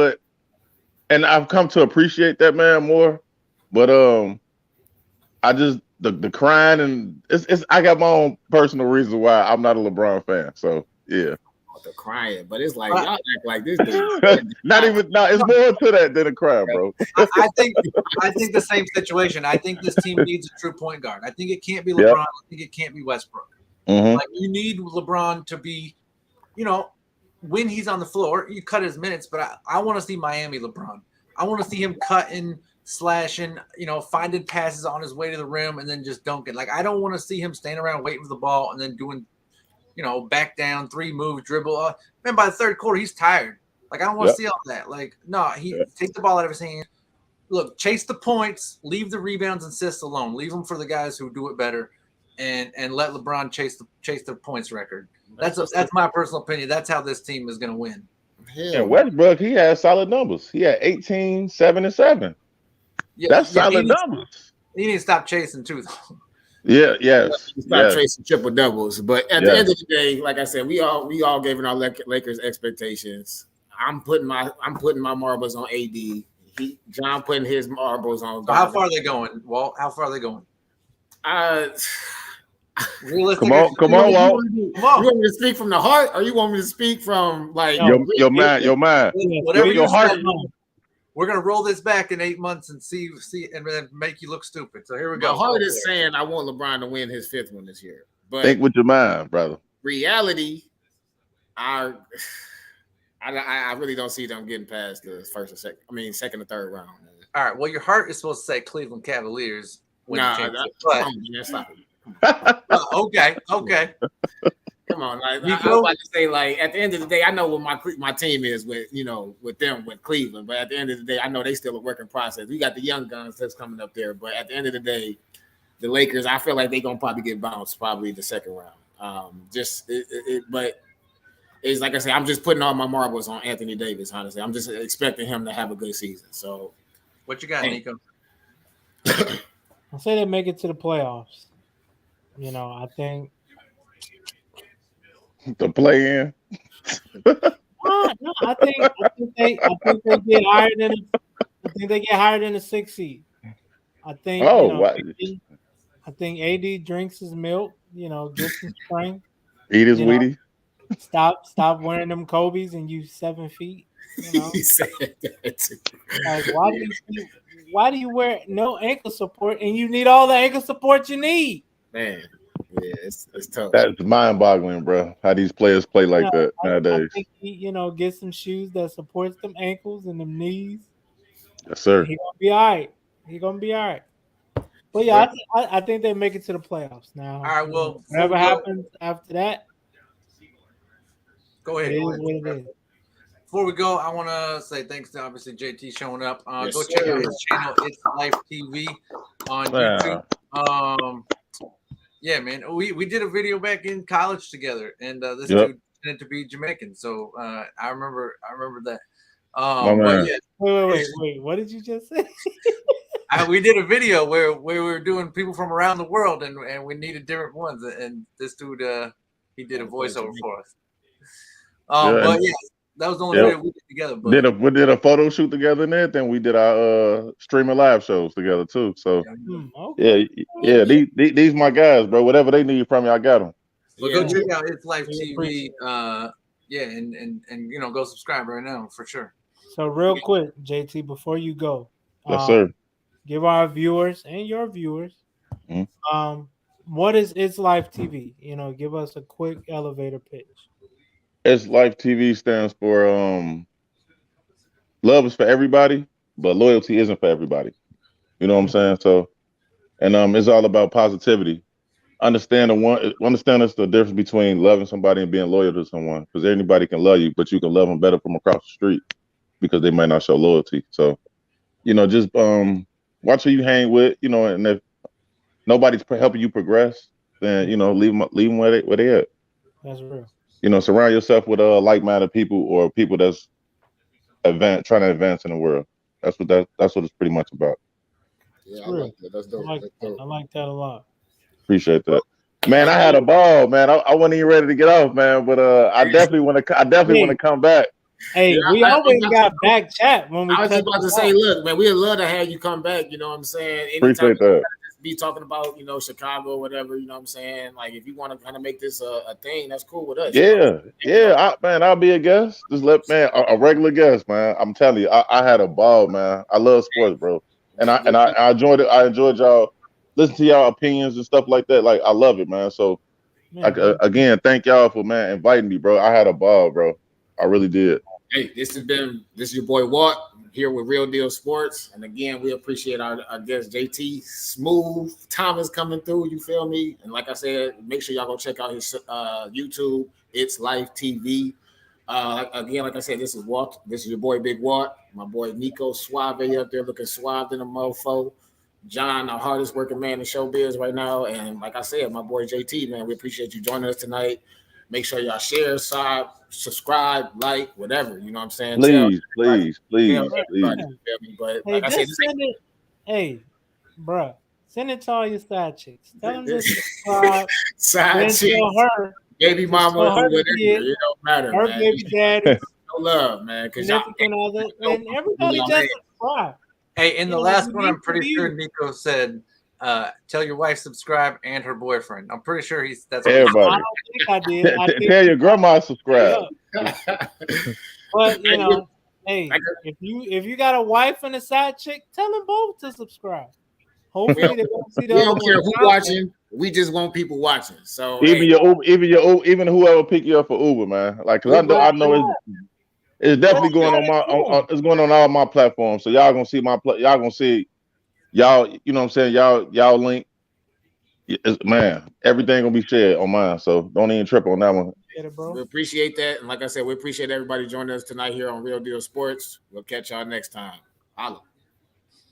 and I've come to appreciate that man more. But I just the crying and it's I got my own personal reasons why I'm not a LeBron fan. So yeah. The crying, but it's like y'all act like this. Dude. It's more to that than a cry, bro. I think the same situation. I think this team needs a true point guard. I think it can't be LeBron. Yep. I think it can't be Westbrook. Mm-hmm. Like you need LeBron to be, when he's on the floor, you cut his minutes. But I want to see Miami LeBron. I want to see him cutting, slashing, finding passes on his way to the rim and then just dunking. Like I don't want to see him standing around waiting for the ball and then doing, back down, 3 moves, dribble. Man, by the third quarter, he's tired. Like I don't want to see all that. Like no, take the ball out of his hand. Look, chase the points, leave the rebounds and assists alone. Leave them for the guys who do it better. And let LeBron chase the points record. That's my personal opinion. That's how this team is going to win. And Westbrook, he has solid numbers. He had 18, 7, and 7. Yeah, that's solid numbers. He needs to stop chasing too, though. Yeah, yes. Stop chasing triple doubles. But at the end of the day, like I said, we all gave our Lakers expectations. I'm putting my marbles on AD. John putting his marbles on. So how far are they going, Walt? How far are they going? Come on, Walt. You want me to speak from the heart, or you want me to speak from like your mind? Whatever your heart. We're gonna roll this back in 8 months and see, and then make you look stupid. So here we go. My heart is saying I want LeBron to win his 5th one this year, but think with your mind, brother. Reality, I really don't see them getting past the first or second. I mean, second or third round. Man. All right. Well, your heart is supposed to say Cleveland Cavaliers. Stop it. Okay. Come on, like, I was about to say, like at the end of the day, I know what my team is with with Cleveland, but at the end of the day, I know they still a working process. We got the young guns that's coming up there, but at the end of the day, the Lakers, I feel like they're gonna probably get bounced probably the second round. But it's like I say, I'm just putting all my marbles on Anthony Davis. Honestly, I'm just expecting him to have a good season. So, what you got, Nico? I say they make it to the playoffs. I think the play-in. No, I think they get higher than. I think they get higher than the 6th seed. I think. I think AD drinks his milk. Gets some strength. Eat his Wheaties. Stop wearing them Kobe's and use 7 feet. He said that. Like, why do you wear no ankle support and you need all the ankle support you need? Man, yeah, it's tough. That's mind-boggling, bro. How these players play like that nowadays. I think he, get some shoes that supports them ankles and them knees. Yes, sir. He's gonna be all right. But yeah, I think they make it to the playoffs now. All right, well, whatever happens after that, go ahead. It is what it is. Before we go, I want to say thanks to obviously JT showing up. Yes, go check out his channel, It's Life TV on YouTube. Yeah, man, we did a video back in college together, and this dude pretended to be Jamaican. So I remember that. My But man. yeah, Wait. What did you just say? we did a video where we were doing people from around the world, and we needed different ones. And this dude, he did a voiceover for us. Yeah, But yeah, that was the only yeah. video we did together. But We did a photo shoot together and everything. We did our streaming live shows together too. So Okay. yeah. These my guys, bro. Whatever they need from me, I got them. But go check out It's Life We TV. appreciate Yeah, and go subscribe right now for sure. So real quick, JT, before you go, Yes, sir. give our viewers and your viewers, Mhm. What is It's Life TV? Give us a quick elevator pitch. It's Life TV stands for love is for everybody, but loyalty isn't for everybody. You know what I'm saying? So, and it's all about positivity. Understand it's the difference between loving somebody and being loyal to someone. Because anybody can love you, but you can love them better from across the street because they might not show loyalty. So, just watch who you hang with. And if nobody's helping you progress, then leave them where they at. That's real. Surround yourself with like-minded people or people that's trying to advance in the world. That's what it's pretty much about. Yeah, I like that. That's dope. I like that a lot. Appreciate that. Man, I had a ball, man. I wasn't even ready to get off, man. But I definitely want to come back. Hey, Yeah, we always got back chat when we. I was just about to say, look, man, we'd love to have you come back. You know what I'm saying? Anytime Appreciate that. be talking about, Chicago or whatever, you know what I'm saying? Like, if you want to kind of make this a thing, that's cool with us. Yeah. I'll be a guest. Just a regular guest, man. I'm telling you, I had a ball, man. I love sports, bro. And I enjoyed it. I enjoyed y'all listen to y'all opinions and stuff like that. Like, I love it, man. So, again, thank y'all for inviting me, bro. I had a ball, bro. I really did. Hey, this is your boy Walt here with Real Deal Sports, and again, we appreciate our guest JT Smooth Thomas coming through. You feel me? And like I said, make sure y'all go check out his YouTube. It's Life TV. Again, like I said, this is Walt. This is your boy Big Walt. My boy Nico Suave up there looking suave in a mofo. John, our hardest working man in showbiz right now, and like I said, my boy JT, man, we appreciate you joining us tonight. Make sure y'all share, subscribe, like, whatever. You know what I'm saying? Please. But like I said, hey, bro, send it to all your side chicks. Tell them to subscribe. Side chicks, her, baby mama, whatever. It don't matter. Her man. baby daddy. No love, man. Because and everybody just subscribe. Hey, in the last one, I'm pretty sure Nico said, "Tell your wife subscribe and her boyfriend." I'm pretty sure that's everybody. I don't think I did. Tell your grandma subscribe. But hey, if you got a wife and a side chick, tell them both to subscribe. Hopefully they won't see the we don't care who's watching. We just want people watching. So even whoever pick you up for Uber, man. Like, cause I know it's definitely going on it's going on all my platforms. So y'all gonna see y'all gonna see y'all. You know what I'm saying? Y'all link. Man, everything gonna be shared on mine. So don't even trip on that one. We appreciate that, and like I said, we appreciate everybody joining us tonight here on Real Deal Sports. We'll catch y'all next time. Holla.